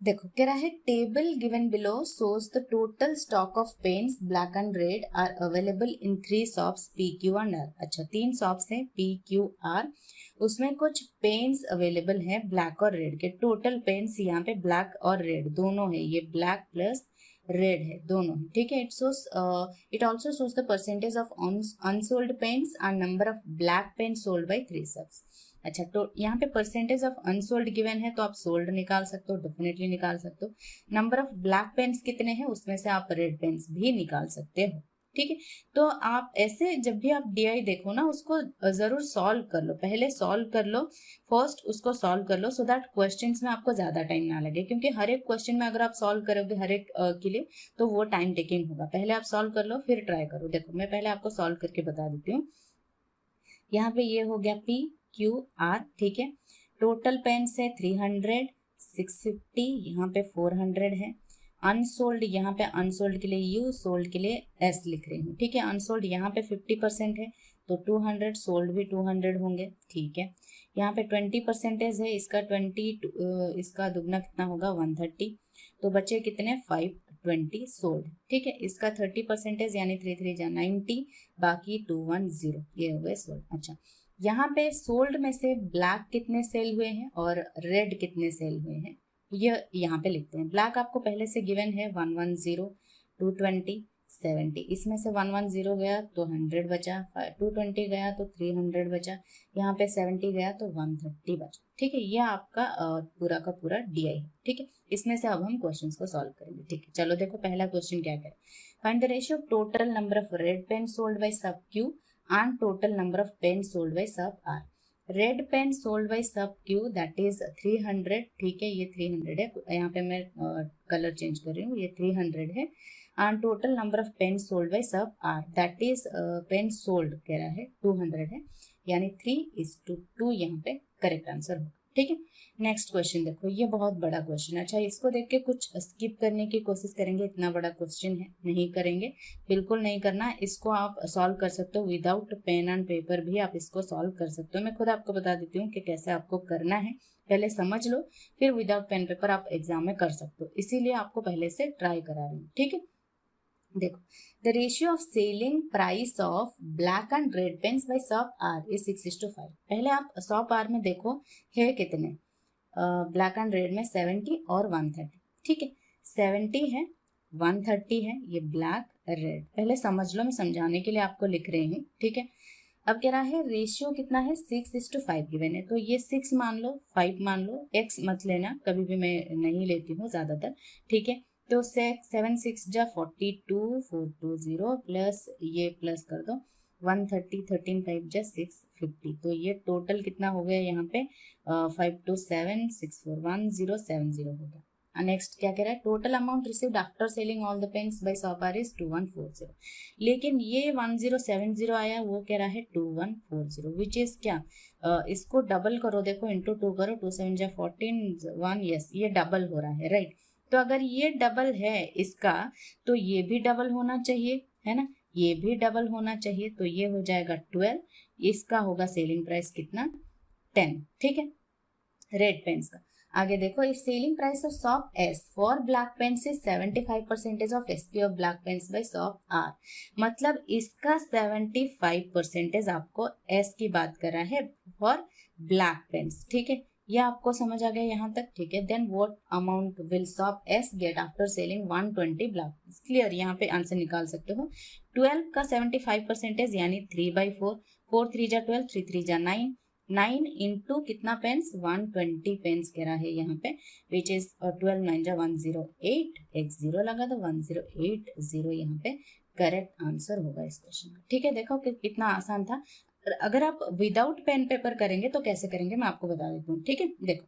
देखो कह रहा है table given below shows the total stock of pens black and red are available in 3 shops P Q and R. अच्छा 3 shops हैं P Q R, उसमें कुछ पेन्स अवेलेबल हैं ब्लैक और रेड के। टोटल पेन्स यहाँ पे ब्लैक और रेड दोनों है, ये ब्लैक प्लस रेड है दोनों है, ठीक है। It also shows the percentage of unsold pens and number of black pen sold by 3 shops. अच्छा तो यहाँ पे परसेंटेज ऑफ अनसोल्ड गिवन है तो आप सोल्ड निकाल सकते हो, डेफिनेटली निकाल सकते हो। नंबर ऑफ ब्लैक पेन्स कितने हैं उसमें से आप रेड पेन्स भी निकाल सकते हो, ठीक है। तो आप ऐसे जब भी आप डीआई देखो ना उसको जरूर सॉल्व कर लो, पहले सॉल्व कर लो, फर्स्ट उसको सॉल्व कर लो सो दैट क्वेश्चंस में आपको ज्यादा टाइम ना लगे, क्योंकि हर एक क्वेश्चन में अगर आप सॉल्व करोगे हर एक के लिए तो वो टाइम टेकिंग होगा। पहले आप सॉल्व कर लो फिर ट्राई करो। देखो मैं पहले आपको सॉल्व करके बता देती हूँ। यहाँ पे ये हो गया पी क्यू आर, ठीक है। टोटल पेन्स है 300, 650, यहाँ पे 400 है। अनसोल्ड यहाँ पे अनसोल्ड के लिए यू, सोल्ड के लिए एस लिख रही हूँ, ठीक है। अनसोल्ड यहाँ पे 50% है तो 200, सोल्ड भी 200 होंगे, ठीक है। यहाँ पे 20% है, इसका 20 इसका दुगना कितना होगा 130, तो बचे कितने 520 सोल्ड, ठीक है। इसका 30% यानी 3 3 जा 90, बाकी 210 ये हो गए सोल्ड। अच्छा यहाँ पे सोल्ड में से ब्लैक कितने सेल हुए हैं और रेड कितने सेल हुए हैं ये यहाँ पे लिखते हैं। ब्लैक आपको पहले से गिवन है 110, 220, 70, इसमें से 110 गया तो 100 बचा, 220 गया तो 300 बचा, यहाँ पे 70 गया तो 130 बचा, ठीक है। ये आपका पूरा का पूरा डीआई है, ठीक है। इसमें से अब हम क्वेश्चंस को सॉल्व करेंगे, ठीक है। चलो देखो पहला क्वेश्चन क्या करें। Find the ratio of total number of red pen sold by sub Q and total number of pens sold by sub R. Red pen sold by sub Q that is 300, ठीक है। ये 300 है, यहाँ पे मैं colour change कर रही हूँ, ये 300 है। And total number of pen sold by sub R that is pen sold कह रहा है 200 है, यानी 3:2 यहाँ पे करेक्ट आंसर होगा, ठीक है। नेक्स्ट क्वेश्चन देखो, ये बहुत बड़ा क्वेश्चन है। अच्छा इसको देख के कुछ स्किप करने की कोशिश करेंगे, इतना बड़ा क्वेश्चन है, नहीं करेंगे, बिल्कुल नहीं करना। इसको आप सॉल्व कर सकते हो विदाउट पेन एंड पेपर भी आप इसको सॉल्व कर सकते हो। मैं खुद आपको बता देती हूँ कि कैसे आपको करना है, पहले समझ लो फिर विदाउट पेन पेपर आप एग्जाम में कर सकते हो, इसीलिए आपको पहले से ट्राई करा रही हूँ, ठीक है। देखो the ratio of selling price of black and red pens by shop R is 6:5। पहले आप शॉप आर में देखो है कितने, ब्लैक एंड रेड में 70 और 130, ठीक है। 70 है 130 है, ये ब्लैक रेड, पहले समझ लो, मैं समझाने के लिए आपको लिख रही हूँ, ठीक है। अब कह रहा है रेशियो कितना है 6:5 गिवन है, तो ये 6 मान लो 5 मान लो, x मत लेना, कभी भी मैं नहीं लेती हूँ ज्यादातर, ठीक है। तो 7 6 जा 42, 420 प्लस ये प्लस कर दो 130, 13 5 जा 650, तो ये टोटल कितना हो गया यहाँ पे 527641070 हो गया। नेक्स्ट क्या कह रहा है, total amount received after selling all the pens by shopper is 2140, लेकिन ये 1070 आया, वो कह रहा है 2140 विच इज क्या, इसको डबल करो, देखो इंटू 2 करो, 2 7 जा 14 1, यस ये डबल हो रहा है, राइट। तो अगर ये डबल है इसका तो ये भी डबल होना चाहिए, है ना, ये भी डबल होना चाहिए, तो ये हो जाएगा 12, इसका होगा सेलिंग प्राइस कितना 10, ठीक है, रेड पेन्स का। आगे देखो if selling price of shop S for black pens is 75% ऑफ SP of black pens by shop R, मतलब इसका 75% आपको एस की बात कर रहा है फॉर ब्लैक पेन्स, ठीक है। ये आपको समझ आ गया यहाँ तक, ठीक है। Then what amount will shop S get after selling 120 black pens, clear, यहाँ पे आंसर निकाल सकते हो। 12 का 75% यानी 3/4, 4 3 जा 12, 3 3 जा 9, 9 इंटू कितना पेन्स 120 पेन्स कह रहा है यहाँ पे, विच इज 12 9 जा 108, x 0 लगा तो 1080 यहाँ पे करेक्ट आंसर होगा इस क्वेश्चन का, ठीक है। देखो कि कितना आसान था। अगर आप विदाउट पेन पेपर करेंगे तो कैसे करेंगे मैं आपको बता देती हूँ, ठीक है। देखो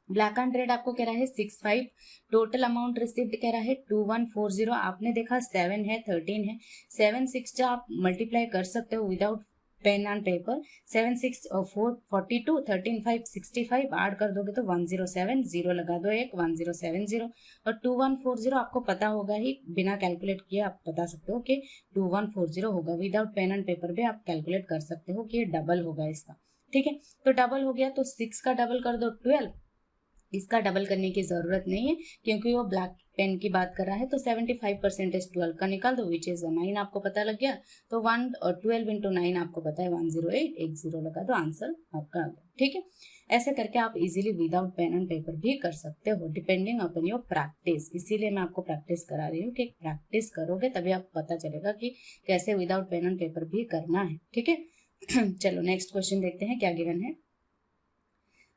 ब्लैक एंड रेड आपको कह रहा है 65, टोटल अमाउंट रिसिव्ड कह रहा है 2140, आपने देखा 7 है 13 है, 7 6 जा आप मल्टीप्लाई कर सकते हो without pen and paper, 7 6 4 42, 13 5 65, add कर दोगे तो 107, जीरो लगा दो एक 1070, और 2140 आपको पता होगा ही, बिना कैलकुलेट किए आप बता सकते हो कि 2140 होगा, विदाउट पेन एंड पेपर भी आप कैलकुलेट कर सकते हो कि ये डबल होगा इसका, ठीक है। तो डबल हो गया तो 6 का डबल कर दो 12, इसका डबल करने की जरूरत नहीं है क्योंकि वो ब्लैक पेन की बात कर रहा है। तो 75% 12 का निकाल दो विच इज 9 आपको पता लग गया। तो 12 इंटू 9 आपको पता है 108, एक जीरो लगा दो, आंसर आपका आ गया। ठीक है, ऐसे करके आप easily without pen and paper भी कर सकते हो डिपेंडिंग अपॉन योर प्रैक्टिस। इसीलिए मैं आपको प्रैक्टिस करा रही हूँ कि प्रैक्टिस करोगे तभी आप पता चलेगा कि कैसे विदाउट पेन एंड पेपर भी करना है। ठीक है चलो नेक्स्ट क्वेश्चन देखते हैं क्या गिवन है।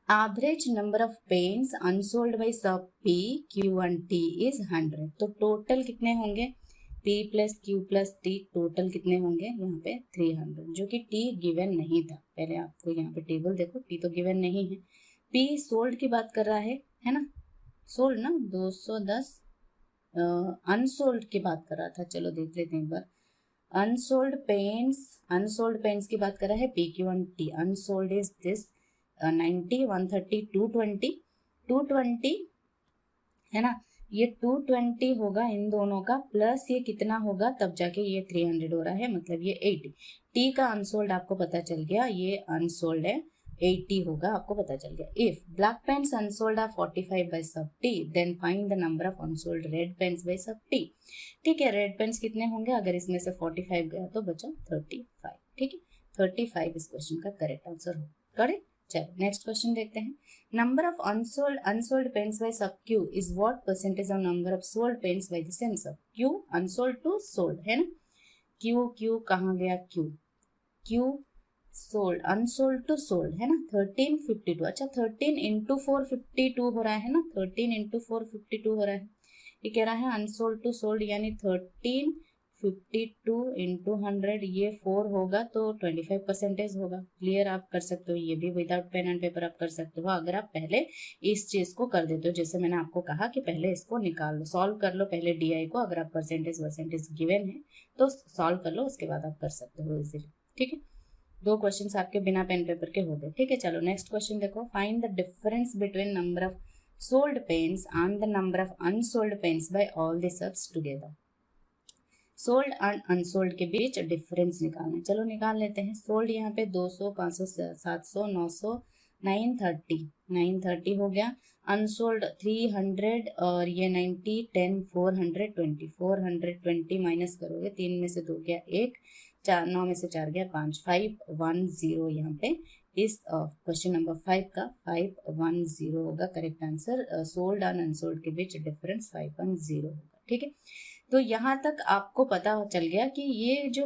Average number of pens unsold by sub P, Q and T is 100। तो टोटल कितने होंगे P plus Q plus T, total कितने होंगे यहाँ पे 300, जो कि T गिवन नहीं था। पहले आपको यहाँ पे टेबल देखो, T तो गिवन नहीं है। P सोल्ड की बात कर रहा है ना, सोल्ड ना 210, अनसोल्ड की बात कर रहा था। चलो देख लेते हैं एक बार। अनसोल्ड पेन्स की बात कर रहा है P, Q and T। Unsold is this 90, 130, 220 है ना। ये 220 होगा इन दोनों का, प्लस ये कितना होगा तब जाके ये 300 हो रहा है, मतलब ये 80। टी का अनसोल्ड आपको पता चल गया, ये अनसोल्ड है 80 होगा, आपको पता चल गया। If black pens unsold are 45 by sub T, then find the number of unsold red pens by sub T. ठीक है, रेड पेन्स कितने होंगे, अगर इसमें से 45 गया तो बचा 35। ठीक है, 35 इस क्वेश्चन का करेक्ट आंसर हो। करेक्ट। चलो नेक्स्ट क्वेश्चन देखते हैं। Number of unsold pens by sub Q is what percentage of number of sold pens by the same sub Q. Unsold to sold है ना, क्यू कहाँ गया, Q sold, unsold to sold है ना। 1352, अच्छा 13 into 452 हो रहा है ना, 13 इंटू 452 हो रहा है। ये कह रहा है अनसोल्ड टू सोल्ड, यानी 1352 इंटू 100, ये 4 होगा तो 25% होगा। क्लियर, आप कर सकते हो, ये भी विदाउट पेन एंड पेपर आप कर सकते हो अगर आप पहले इस चीज को कर देते हो। जैसे मैंने आपको कहा कि पहले इसको निकाल लो, सॉल्व कर लो पहले डीआई को। अगर आप परसेंटेज गिवन है तो सॉल्व कर लो, उसके बाद आप कर सकते हो इजीली। ठीक है, दो क्वेश्चंस आपके बिना पेन पेपर के हो गए। ठीक है, चलो नेक्स्ट क्वेश्चन देखो। Find the difference between number of sold pens and the number of unsold pens by all the subs together. Sold and unsold के बीच डिफरेंस निकालना है। चलो निकाल लेते हैं। सोल्ड यहाँ पे 200, 500, 700, 900, 930 हो गया। अनसोल्ड 300 और ये 90, 10, 420, 420 माइनस करोगे, 3 में से 2 गया 1, 9 में से 4 गया 5, 510 यहाँ पे इस क्वेश्चन नंबर 5 का 510 होगा correct answer. Sold and unsold के बीच डिफरेंस 510 होगा। ठीक है, तो यहाँ तक आपको पता चल गया कि ये जो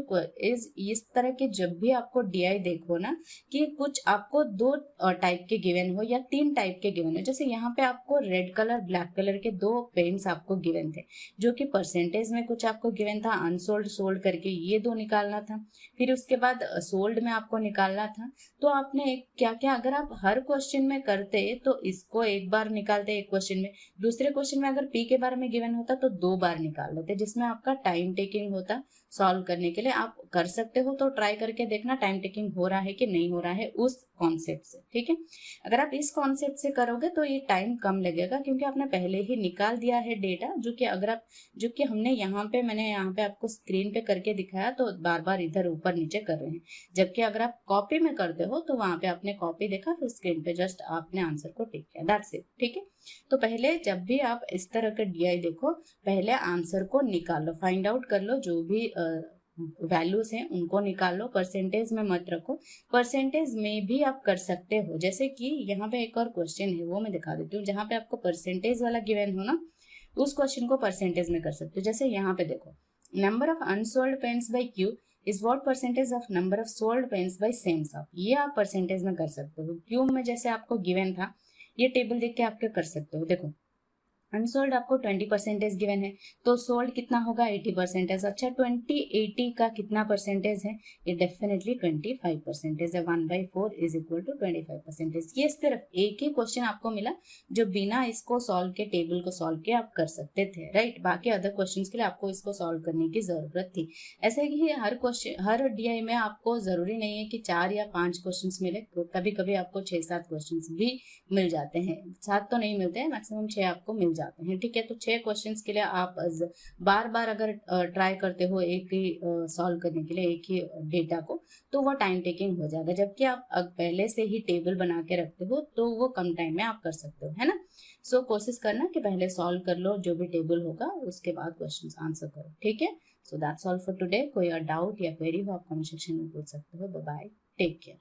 इस तरह के जब भी आपको डीआई देखो ना, कि कुछ आपको 2 टाइप के गिवन हो या 3 टाइप के गिवन हो। जैसे यहाँ पे आपको रेड कलर ब्लैक कलर के 2 पेन्स आपको गिवन थे, जो कि परसेंटेज में कुछ आपको गिवन था, अनसोल्ड सोल्ड करके ये 2 निकालना था, फिर उसके बाद सोल्ड में आपको निकालना था। तो आपने क्या क्या, अगर आप हर क्वेश्चन में करते तो इसको एक बार निकालते एक क्वेश्चन में, दूसरे क्वेश्चन में अगर पी के बारे में गिवन होता तो 2 बार निकाल लेते, जिसमें आपका टाइम टेकिंग होता सॉल्व करने के लिए। आप कर सकते हो तो ट्राई करके देखना टाइम टेकिंग हो रहा है कि नहीं हो रहा है उस कॉन्सेप्ट से। ठीक है, अगर आप इस कॉन्सेप्ट से करोगे तो ये टाइम कम लगेगा, क्योंकि आपने पहले ही निकाल दिया है डेटा, जो कि अगर आप जो कि हमने मैंने यहाँ पे आपको स्क्रीन पे करके दिखाया तो बार बार इधर ऊपर नीचे कर रहे हैं। जबकि अगर आप कॉपी में करते हो तो वहां पे आपने कॉपी देखा, फिर स्क्रीन पे जस्ट आपने आंसर को टिक किया, दैट्स इट। ठीक है, तो पहले जब भी आप इस तरह का डीआई देखो, पहले आंसर को निकाल लो, फाइंड आउट कर लो, जो भी वैल्यूज हैं उनको निकाल लो, परसेंटेज में मत रखो। परसेंटेज में भी आप कर सकते हो, जैसे कि यहाँ पे एक और क्वेश्चन है वो मैं दिखा देती हूँ, जहाँ पे आपको परसेंटेज वाला गिवन हो ना, उस क्वेश्चन को परसेंटेज में कर सकते हो। जैसे यहाँ पे देखो, number of unsold pens by Q is what percentage of number of sold pens by same सब। ये आप परसेंटेज में कर सकते हो। क्यू में जैसे आपको गिवन था, ये टेबल देख के आपके कर सकते हो। देखो अनसोल्ड आपको 20% गिवन है, तो सोल्ड कितना होगा 80%। अच्छा 20/80 का कितना परसेंटेज है, ये डेफिनेटली 25% है। 1/4 इज इक्वल टू 25%। ये सिर्फ एक ही क्वेश्चन आपको मिला जो बिना इसको सॉल्व के, टेबल को सॉल्व के आप कर सकते थे, राइट। बाकी अदर क्वेश्चंस के लिए आपको इसको सॉल्व करने की जरूरत थी। ऐसे ही हर क्वेश्चन, हर डीआई में आपको जरूरी नहीं है कि 4 या 5 क्वेश्चन मिले, कभी कभी आपको 6-7 क्वेश्चन भी मिल जाते हैं। 7 तो नहीं मिलते हैं, मैक्सिमम 6 आपको मिल जाते हैं, ठीक है। तो 6 क्वेश्चंस के लिए आप बार बार अगर ट्राई करते हो एक ही सॉल्व करने के लिए एक ही डेटा को, तो वो टाइम टेकिंग हो जाएगा। जबकि आप पहले से ही टेबल बना के रखते हो तो वो कम टाइम में आप कर सकते हो, है ना। सो कोशिश करना कि पहले सॉल्व कर लो जो भी टेबल होगा, उसके बाद क्वेश्चन आंसर करो, ठीक है। So that's all for today. कोई और डाउट या क्वेरी हो आप कमेंट सेक्शन में पूछ सकते हो। Bye bye, take care.